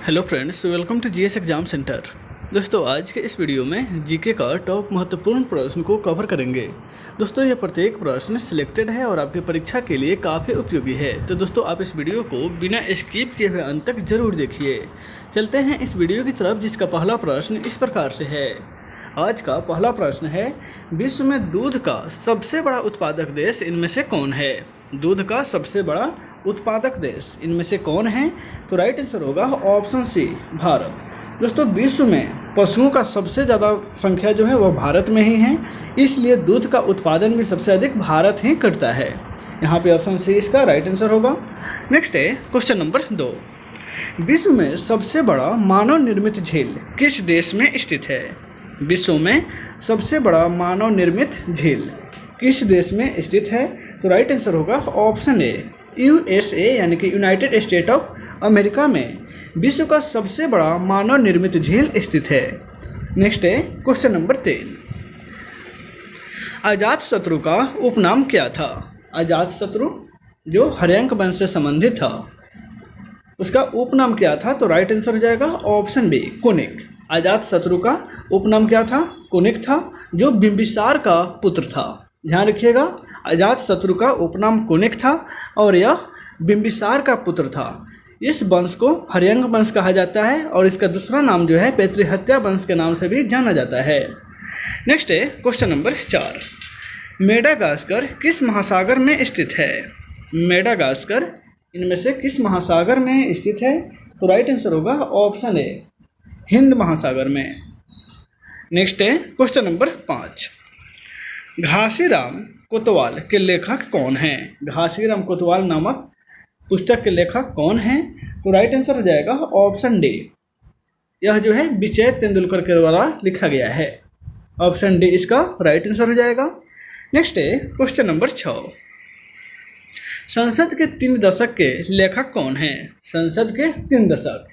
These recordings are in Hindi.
Hello friends, welcome to GS exam centre. दोस्तों, आज के इस वीडियो में जीके का टॉप महत्वपूर्ण प्रश्न को कवर करेंगे। दोस्तों, यह प्रत्येक प्रश्न सिलेक्टेड है और आपकी परीक्षा के लिए काफ़ी उपयोगी है। तो दोस्तों, आप इस वीडियो को बिना स्किप किए हुए अंत तक जरूर देखिए। चलते हैं इस वीडियो की तरफ, जिसका पहला प्रश्न इस प्रकार से है। आज का पहला प्रश्न है, विश्व में दूध का सबसे बड़ा उत्पादक देश इनमें से कौन है? दूध का सबसे बड़ा उत्पादक देश इनमें से कौन है? तो राइट आंसर होगा ऑप्शन सी, भारत। दोस्तों, विश्व में पशुओं का सबसे ज़्यादा संख्या जो है वह भारत में ही है, इसलिए दूध का उत्पादन भी सबसे अधिक भारत ही करता है। यहाँ पे ऑप्शन सी इसका राइट आंसर होगा। नेक्स्ट है क्वेश्चन नंबर 2। विश्व में सबसे बड़ा मानव निर्मित झील किस देश में स्थित है? विश्व में सबसे बड़ा मानव निर्मित झील किस देश में स्थित है? तो राइट आंसर होगा ऑप्शन ए, यूएसए यानी कि यूनाइटेड स्टेट ऑफ अमेरिका में विश्व का सबसे बड़ा मानव निर्मित झील स्थित है। नेक्स्ट है क्वेश्चन नंबर 3। अजातशत्रु का उपनाम क्या था? अजातशत्रु जो हर्यंक वंश से संबंधित था, उसका उपनाम क्या था? तो राइट आंसर हो जाएगा ऑप्शन बी, कुनिक। अजातशत्रु का उपनाम क्या था? कुनिक था, जो बिंबिसार का पुत्र था। ध्यान रखिएगा, अजातशत्रु का उपनाम कुनिक था और यह बिंबिसार का पुत्र था। इस वंश को हर्यंक वंश कहा जाता है और इसका दूसरा नाम जो है पैतृहत्या वंश के नाम से भी जाना जाता है। नेक्स्ट है क्वेश्चन नंबर 4। मेडागास्कर किस महासागर में स्थित है? मेडागास्कर इनमें से किस महासागर में स्थित है? तो राइट आंसर होगा ऑप्शन ए, हिंद महासागर में। नेक्स्ट है क्वेश्चन नंबर 5। घासीराम कोतवाल के लेखक कौन हैं? घासीराम कोतवाल नामक पुस्तक के लेखक कौन हैं? तो राइट आंसर हो जाएगा ऑप्शन डी, यह जो है विजय तेंदुलकर के द्वारा लिखा गया है। ऑप्शन डी इसका राइट आंसर हो जाएगा। नेक्स्ट है क्वेश्चन नंबर 6। संसद के 3 दशक के लेखक कौन हैं? संसद के 3 दशक,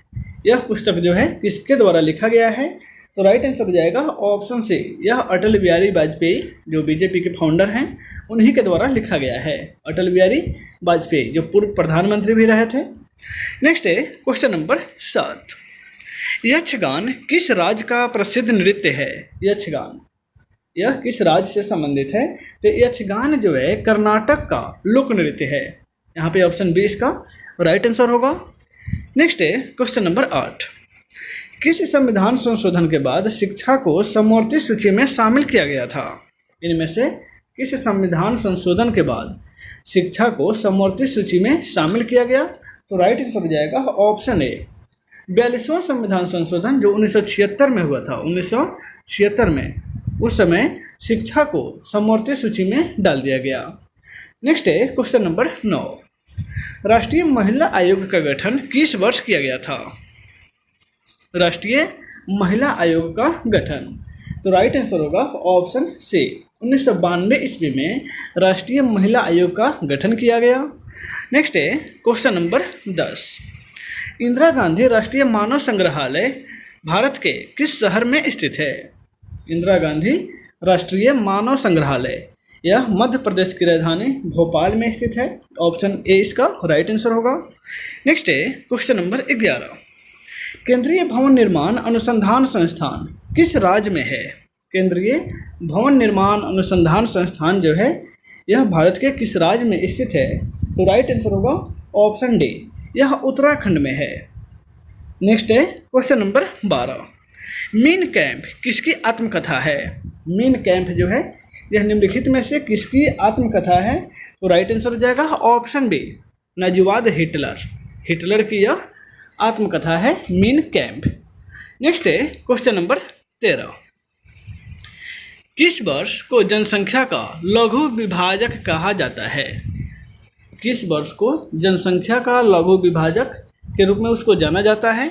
यह पुस्तक जो है किसके द्वारा लिखा गया है? तो राइट आंसर हो जाएगा ऑप्शन सी, यह अटल बिहारी वाजपेयी जो बीजेपी के फाउंडर हैं उन्हीं के द्वारा लिखा गया है। अटल बिहारी वाजपेयी जो पूर्व प्रधानमंत्री भी रहे थे। नेक्स्ट है क्वेश्चन नंबर 7। यक्षगान किस राज्य का प्रसिद्ध नृत्य है? यक्षगान यह किस राज्य से संबंधित है? तो यक्षगान जो है कर्नाटक का लोक नृत्य है। यहाँ पे ऑप्शन बी इसका राइट आंसर होगा। नेक्स्ट है क्वेश्चन नंबर 8। किस संविधान संशोधन के बाद शिक्षा को समवर्ती सूची में शामिल किया गया था? इनमें से किस संविधान संशोधन के बाद शिक्षा को समवर्ती सूची में शामिल किया गया? तो राइट आंसर हो जाएगा ऑप्शन ए, 42वां संविधान संशोधन जो 1976 में हुआ था। 1976 में उस समय शिक्षा को समवर्ती सूची में डाल दिया गया। नेक्स्ट है क्वेश्चन नंबर 9। राष्ट्रीय महिला आयोग का गठन किस वर्ष किया गया था? राष्ट्रीय महिला आयोग का गठन, तो राइट आंसर होगा ऑप्शन सी, 1992 ईस्वी में राष्ट्रीय महिला आयोग का गठन किया गया। नेक्स्ट है क्वेश्चन नंबर 10। इंदिरा गांधी राष्ट्रीय मानव संग्रहालय भारत के किस शहर में स्थित है? इंदिरा गांधी राष्ट्रीय मानव संग्रहालय यह मध्य प्रदेश की राजधानी भोपाल में स्थित है। ऑप्शन ए इसका राइट आंसर होगा। नेक्स्ट है क्वेश्चन नंबर 11। केंद्रीय भवन निर्माण अनुसंधान संस्थान किस राज्य में है? केंद्रीय भवन निर्माण अनुसंधान संस्थान जो है यह भारत के किस राज्य में स्थित है? तो राइट आंसर होगा ऑप्शन डी, यह उत्तराखंड में है। नेक्स्ट है क्वेश्चन नंबर 12। मीन कैंप किसकी आत्मकथा है? मीन कैंप जो है यह निम्नलिखित में से किसकी आत्मकथा है? तो राइट आंसर हो जाएगा ऑप्शन बी, नाजीवाद हिटलर। हिटलर की यह आत्मकथा है मीन कैंप। नेक्स्ट है क्वेश्चन नंबर 13। किस वर्ष को जनसंख्या का लघु विभाजक कहा जाता है? किस वर्ष को जनसंख्या का लघु विभाजक के रूप में उसको जाना जाता है?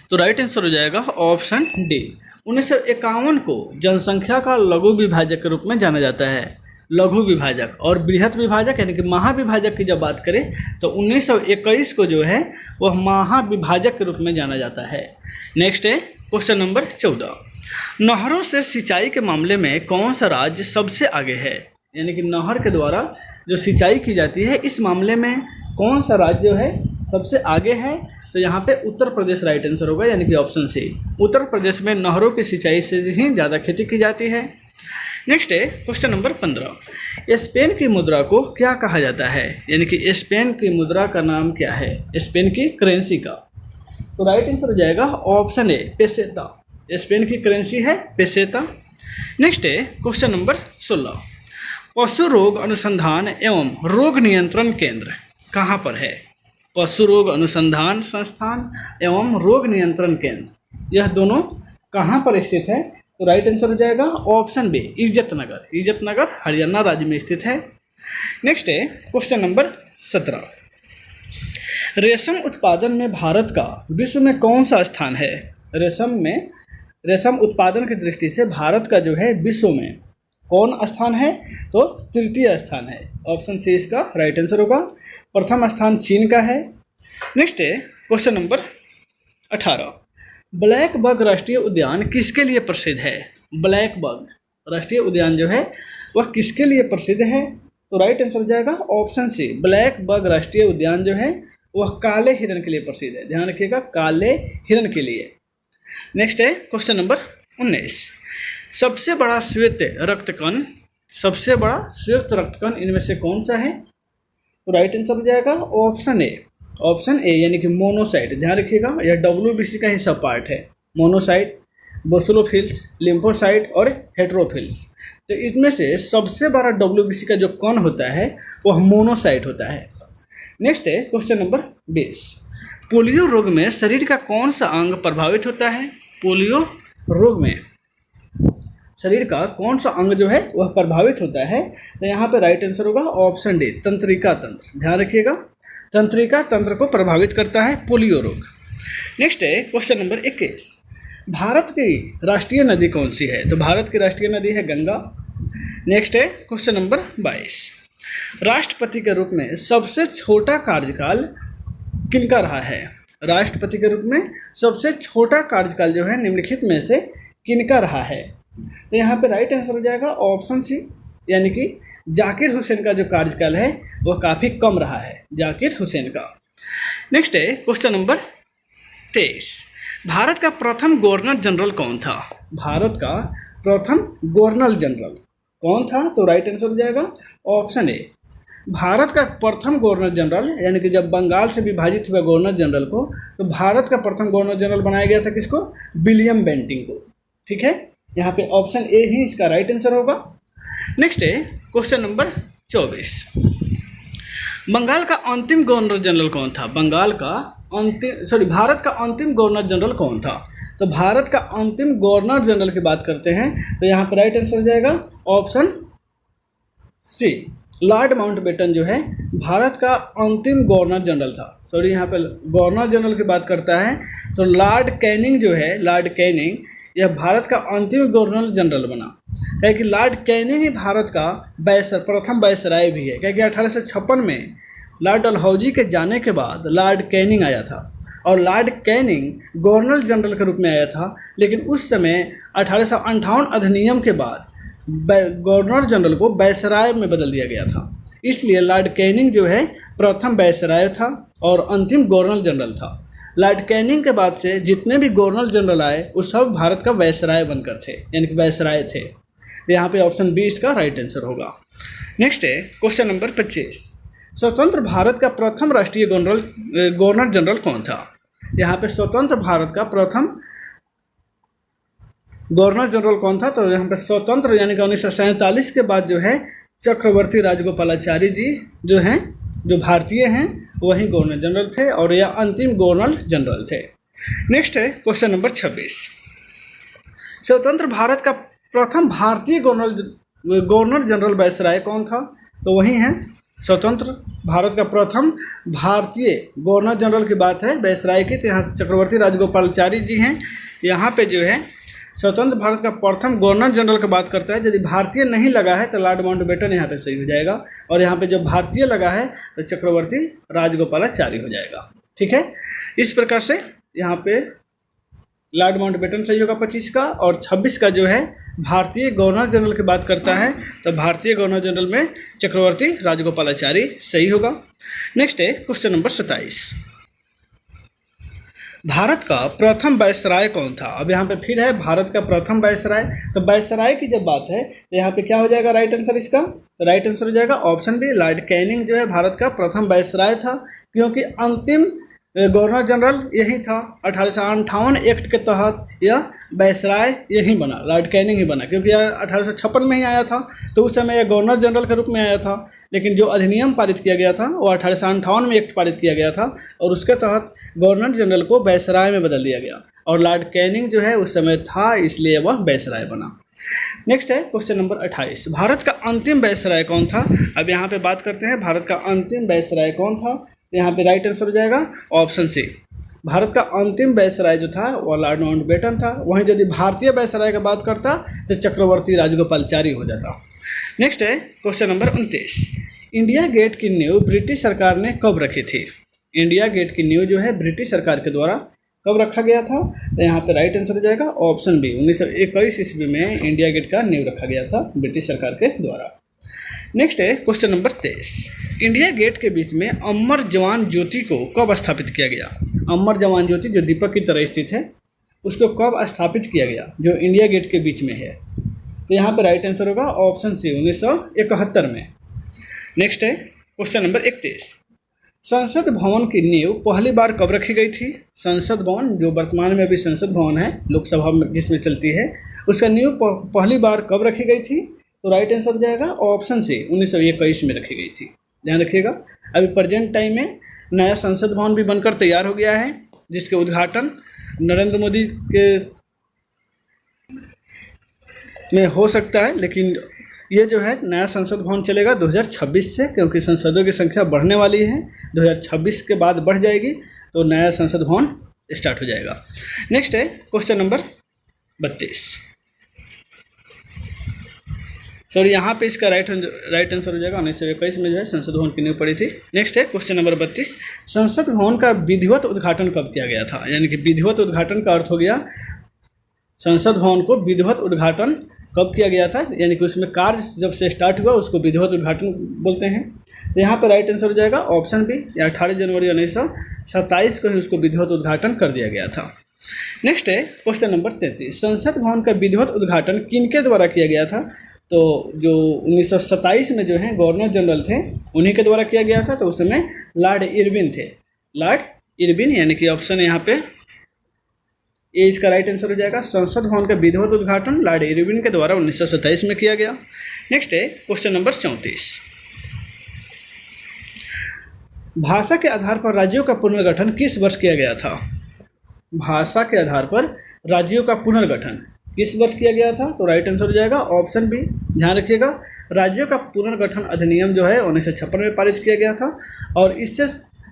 तो राइट आंसर हो जाएगा ऑप्शन डी, 1951 को जनसंख्या का लघु विभाजक के रूप में जाना जाता है। लघु विभाजक और बृहत विभाजक यानी कि महाविभाजक की जब बात करें तो 1921 को जो है वह महाविभाजक के रूप में जाना जाता है। नेक्स्ट है क्वेश्चन नंबर 14। नहरों से सिंचाई के मामले में कौन सा राज्य सबसे आगे है? यानी कि नहर के द्वारा जो सिंचाई की जाती है इस मामले में कौन सा राज्य है सबसे आगे है तो यहाँ पे उत्तर प्रदेश राइट आंसर होगा, यानी कि ऑप्शन सी। उत्तर प्रदेश में नहरों की सिंचाई से ही ज़्यादा खेती की जाती है। नेक्स्ट है क्वेश्चन नंबर 15। स्पेन की मुद्रा को क्या कहा जाता है, यानी कि स्पेन की मुद्रा का नाम क्या है, स्पेन की करेंसी का। तो राइट आंसर हो जाएगा ऑप्शन ए, पेसेता। स्पेन की करेंसी है पेसेता। नेक्स्ट है क्वेश्चन नंबर 16। पशु रोग अनुसंधान एवं रोग नियंत्रण केंद्र कहाँ पर है? पशु रोग अनुसंधान संस्थान एवं रोग नियंत्रण केंद्र, यह दोनों कहाँ पर स्थित है? तो राइट आंसर हो जाएगा ऑप्शन बी, इज्जतनगर। इज्जतनगर हरियाणा राज्य में स्थित है। नेक्स्ट है क्वेश्चन नंबर 17। रेशम उत्पादन में भारत का विश्व में कौन सा स्थान है? रेशम उत्पादन की दृष्टि से भारत का जो है विश्व में कौन स्थान है? तो तृतीय स्थान है। ऑप्शन सी इसका राइट आंसर होगा। प्रथम स्थान चीन का है। नेक्स्ट है क्वेश्चन नंबर 18। ब्लैक बग राष्ट्रीय उद्यान किसके लिए प्रसिद्ध है? ब्लैक बग राष्ट्रीय उद्यान जो है वह किसके लिए प्रसिद्ध है? तो राइट आंसर हो जाएगा ऑप्शन सी, ब्लैक बग राष्ट्रीय उद्यान जो है वह काले हिरण के लिए प्रसिद्ध है। ध्यान रखिएगा, काले हिरण के लिए। नेक्स्ट है क्वेश्चन नंबर 19। सबसे बड़ा श्वेत रक्तकण इनमें से कौन सा है? तो राइट आंसर हो जाएगा ऑप्शन ए, यानी कि मोनोसाइट। ध्यान रखिएगा, यह WBC का ही सब पार्ट है। मोनोसाइट, बोसुलोफिल्स, लिम्फोसाइट और हेट्रोफिल्स। तो इसमें से सबसे बड़ा WBC का जो कण होता है वह मोनोसाइट होता है। नेक्स्ट है क्वेश्चन नंबर 20। पोलियो रोग में शरीर का कौन सा अंग प्रभावित होता है? पोलियो रोग में शरीर का कौन सा अंग जो है वह प्रभावित होता है? तो यहाँ पे राइट आंसर होगा ऑप्शन डी, तंत्रिका तंत्र। ध्यान रखिएगा, तंत्रिका तंत्र को प्रभावित करता है पोलियो रोग। नेक्स्ट है क्वेश्चन नंबर 21। भारत की राष्ट्रीय नदी कौन सी है? तो भारत की राष्ट्रीय नदी है गंगा। नेक्स्ट है क्वेश्चन नंबर 22। राष्ट्रपति के रूप में सबसे छोटा कार्यकाल किनका रहा है? राष्ट्रपति के रूप में सबसे छोटा कार्यकाल जो है निम्नलिखित में से किनका रहा है? तो यहाँ पे राइट आंसर हो जाएगा ऑप्शन सी, यानी कि जाकिर हुसैन का जो कार्यकाल है वह काफ़ी कम रहा है, जाकिर हुसैन का। नेक्स्ट है क्वेश्चन नंबर 23। भारत का प्रथम गवर्नर जनरल कौन था? भारत का प्रथम गवर्नर जनरल कौन था? तो राइट आंसर हो जाएगा ऑप्शन ए। भारत का प्रथम गवर्नर जनरल, यानी कि जब बंगाल से विभाजित हुआ गवर्नर जनरल को, तो भारत का प्रथम गवर्नर जनरल बनाया गया था किसको? विलियम बेंटिंग को। ठीक है, यहाँ पे ऑप्शन ए ही इसका राइट आंसर होगा। नेक्स्ट है क्वेश्चन नंबर 24। बंगाल का अंतिम गवर्नर जनरल कौन था? भारत का अंतिम गवर्नर जनरल कौन था? तो भारत का अंतिम गवर्नर जनरल की बात करते हैं तो यहाँ पर राइट आंसर हो जाएगा ऑप्शन सी, लॉर्ड माउंटबेटन जो है भारत का अंतिम गवर्नर जनरल था। यहाँ पे गवर्नर जनरल की बात करता है तो लॉर्ड कैनिंग जो है, लॉर्ड कैनिंग यह भारत का अंतिम गवर्नर जनरल बना। क्योंकि लॉर्ड कैनिंग ही भारत का प्रथम वायसराय भी है, क्योंकि 1856 में लॉर्ड डलहौजी के जाने के बाद लॉर्ड कैनिंग आया था और लॉर्ड कैनिंग गवर्नर जनरल के रूप में आया था। लेकिन उस समय 1858 अधिनियम के बाद गवर्नर जनरल को वायसराय में बदल दिया गया था, इसलिए लॉर्ड कैनिंग जो है प्रथम वायसराय था और अंतिम गवर्नर जनरल था। लॉर्ड कैनिंग के बाद से जितने भी गवर्नर जनरल आए वो सब भारत का वायसराय बनकर थे, यानी कि वायसराय थे। यहाँ पे ऑप्शन बी इसका राइट आंसर होगा। नेक्स्ट है क्वेश्चन नंबर 25। स्वतंत्र भारत का प्रथम राष्ट्रीय गवर्नर जनरल कौन था? यहाँ पे स्वतंत्र भारत का प्रथम गवर्नर जनरल कौन था? तो यहाँ पे स्वतंत्र यानी कि 1947 के बाद जो है चक्रवर्ती राजगोपालाचारी जी जो हैं, जो भारतीय हैं, वही गवर्नर जनरल थे और यह अंतिम गवर्नर जनरल थे। नेक्स्ट है क्वेश्चन नंबर 26। स्वतंत्र भारत का प्रथम भारतीय गवर्नर जनरल वायसराय कौन था? तो वही हैं स्वतंत्र भारत का प्रथम भारतीय गवर्नर जनरल की बात है वायसराय की, तो यहाँ चक्रवर्ती राजगोपालाचारी जी हैं। यहाँ पे जो है स्वतंत्र भारत का प्रथम गवर्नर जनरल की बात करता है। यदि भारतीय नहीं लगा है तो लॉर्ड माउंटबेटन यहाँ पे सही हो जाएगा और यहाँ पे जब भारतीय लगा है तो चक्रवर्ती राजगोपालाचारी हो जाएगा। ठीक है, इस प्रकार से यहाँ पे लॉर्ड माउंटबेटन सही होगा 25 का, और 26 का जो है भारतीय गवर्नर जनरल की बात करता है तो भारतीय गवर्नर जनरल में चक्रवर्ती राजगोपालाचारी सही होगा। नेक्स्ट है क्वेश्चन नंबर 27। भारत का प्रथम वायसराय कौन था? अब यहाँ पे फिर है भारत का प्रथम वायसराय। तो वायसराय की जब बात है तो यहाँ पे क्या हो जाएगा राइट आंसर इसका? तो राइट आंसर हो जाएगा ऑप्शन बी, लॉर्ड कैनिंग जो है भारत का प्रथम वायसराय था, क्योंकि अंतिम गवर्नर जनरल यही था। 1858 एक्ट के तहत यह वायसराय यही बना, लॉर्ड कैनिंग ही बना, क्योंकि यह 1856 में ही आया था, तो उस समय यह गवर्नर जनरल के रूप में आया था। लेकिन जो अधिनियम पारित किया गया था वो 1858 में एक्ट पारित किया गया था, और उसके तहत गवर्नर जनरल को वायसराय में बदल दिया गया, और लॉर्ड कैनिंग जो है उस समय था, इसलिए वह वायसराय बना। नेक्स्ट है क्वेश्चन नंबर 28, भारत का अंतिम वायसराय कौन था? अब यहाँ पे बात करते हैं भारत का अंतिम वायसराय कौन था। तो यहाँ पे राइट आंसर हो जाएगा ऑप्शन सी, भारत का अंतिम वायसराय जो था वो लॉर्ड माउंटबेटन था। वहीं यदि भारतीय वायसराय की बात करता तो चक्रवर्ती राजगोपालचारी हो जाता। नेक्स्ट है क्वेश्चन नंबर 29, इंडिया गेट की नींव ब्रिटिश सरकार ने कब रखी थी? इंडिया गेट की नींव जो है ब्रिटिश सरकार के द्वारा कब रखा गया था? तो यहाँ पे राइट आंसर हो जाएगा ऑप्शन बी, 1921 ईस्वी में इंडिया गेट का नींव रखा गया था ब्रिटिश सरकार के द्वारा। नेक्स्ट है क्वेश्चन नंबर 23, इंडिया गेट के बीच में अमर जवान ज्योति को कब स्थापित किया गया? अमर जवान ज्योति जो दीपक की तरह स्थित है उसको कब स्थापित किया गया जो इंडिया गेट के बीच में है? तो यहाँ पे राइट आंसर होगा ऑप्शन सी, 1971 में। नेक्स्ट है क्वेश्चन नंबर 31, संसद भवन की नींव पहली बार कब रखी गई थी? संसद भवन जो वर्तमान में अभी संसद भवन है लोकसभा में जिसमें चलती है, उसका नींव पहली बार कब रखी गई थी? तो राइट आंसर हो जाएगा ऑप्शन सी, 1921 में रखी गई थी। ध्यान रखिएगा, अभी प्रेजेंट टाइम में नया संसद भवन भी बनकर तैयार हो गया है, जिसके उद्घाटन नरेंद्र मोदी के में हो सकता है, लेकिन ये जो है नया संसद भवन चलेगा 2026 से, क्योंकि संसदों की संख्या बढ़ने वाली है, 2026 के बाद बढ़ जाएगी तो नया संसद भवन स्टार्ट हो जाएगा। नेक्स्ट है क्वेश्चन नंबर 32, सॉरी यहाँ पे इसका राइट आंसर हो जाएगा 1921 में जो है संसद भवन की नींव पड़ी थी। नेक्स्ट है क्वेश्चन नंबर 32, संसद भवन का विधिवत उद्घाटन कब किया गया था? यानी कि विधिवत उद्घाटन का अर्थ हो गया संसद भवन को विधिवत उद्घाटन कब किया गया था, यानी कि उसमें कार्य जब से स्टार्ट हुआ उसको विधिवत उद्घाटन बोलते हैं। तो यहाँ पर राइट आंसर हो जाएगा ऑप्शन बी, 18 जनवरी 1927 को ही उसको विधिवत उद्घाटन कर दिया गया था। नेक्स्ट है क्वेश्चन नंबर 33, संसद भवन का विधिवत उद्घाटन किनके द्वारा किया गया था? तो जो 1927 में जो है गवर्नर जनरल थे उन्हीं के द्वारा किया गया था, तो उस समय लॉर्ड इरविन थे, लॉर्ड इरविन, यानी कि ऑप्शन यहाँ पे ये इसका राइट आंसर हो जाएगा। संसद भवन का विधिवत उद्घाटन लॉर्ड इरविन के द्वारा 1927 में किया गया। नेक्स्ट है क्वेश्चन नंबर 34, भाषा के आधार पर राज्यों का पुनर्गठन किस वर्ष किया गया था? भाषा के आधार पर राज्यों का पुनर्गठन किस वर्ष किया गया था? तो राइट आंसर हो जाएगा ऑप्शन बी। ध्यान रखिएगा, राज्यों का पुनर्गठन अधिनियम जो है 1956 में पारित किया गया था, और इससे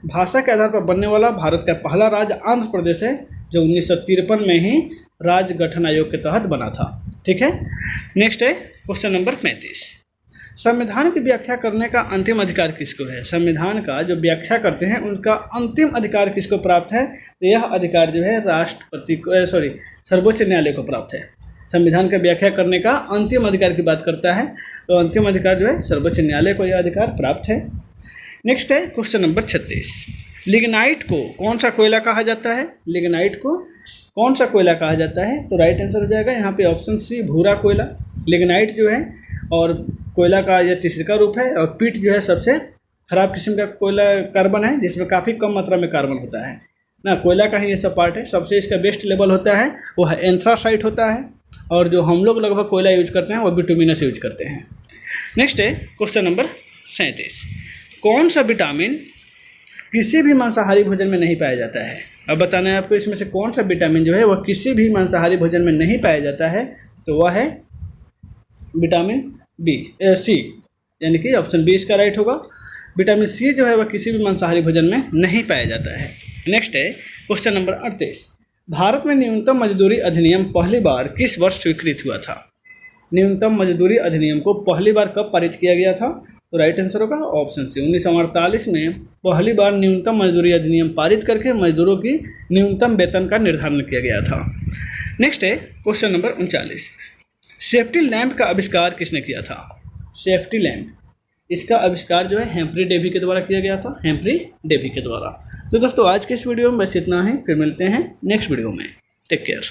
भाषा के आधार पर बनने वाला भारत का पहला राज्य आंध्र प्रदेश है, जो 1953 में ही राज्य गठन आयोग के तहत बना था। ठीक है, नेक्स्ट है क्वेश्चन नंबर 35, संविधान की व्याख्या करने का अंतिम अधिकार किसको है? संविधान का जो व्याख्या करते हैं उनका अंतिम अधिकार किसको प्राप्त है? तो यह अधिकार जो है राष्ट्रपति को सर्वोच्च न्यायालय को प्राप्त है। संविधान का व्याख्या करने का अंतिम अधिकार की बात करता है तो अंतिम अधिकार जो है सर्वोच्च न्यायालय को यह अधिकार प्राप्त है। नेक्स्ट है क्वेश्चन नंबर 36, लिग्नाइट को कौन सा कोयला कहा जाता है? लिग्नाइट को कौन सा कोयला कहा जाता है? तो राइट आंसर हो जाएगा यहाँ पे ऑप्शन सी, भूरा कोयला। लिग्नाइट जो है और कोयला का यह तीसरा रूप है, और पीट जो है सबसे खराब किस्म का कोयला कार्बन है, जिसमें काफ़ी कम मात्रा में कार्बन होता है ना, कोयला का ही ये सब पार्ट है। सबसे इसका बेस्ट लेवल होता है वो है एंथ्रासाइट होता है, और जो हम लोग लगभग कोयला यूज करते हैं वो बिटुमिनस यूज करते हैं। नेक्स्ट है क्वेश्चन नंबर 37, कौन सा विटामिन किसी भी मांसाहारी भोजन में नहीं पाया जाता है? अब बताना है आपको इसमें से कौन सा विटामिन जो है वह किसी भी मांसाहारी भोजन में नहीं पाया जाता है, तो वह है विटामिन सी, यानी कि ऑप्शन बी इसका राइट होगा। विटामिन सी जो है वह किसी भी मांसाहारी भोजन में नहीं पाया जाता है। नेक्स्ट है क्वेश्चन नंबर 38, भारत में न्यूनतम मजदूरी अधिनियम पहली बार किस वर्ष स्वीकृत हुआ था? न्यूनतम मजदूरी अधिनियम को पहली बार कब पारित किया गया था? तो राइट आंसर होगा ऑप्शन सी, 1948 में पहली बार न्यूनतम मजदूरी अधिनियम पारित करके मजदूरों की न्यूनतम वेतन का निर्धारण किया गया था। नेक्स्ट है क्वेश्चन नंबर 39, सेफ्टी लैंप का आविष्कार किसने किया था? सेफ्टी लैंप, इसका आविष्कार जो है हेम्फ्री डेवी के द्वारा किया गया था, हेम्फ्री डेवी के द्वारा। तो दोस्तों आज के इस वीडियो में बस इतना ही, फिर मिलते हैं नेक्स्ट वीडियो में। Take care.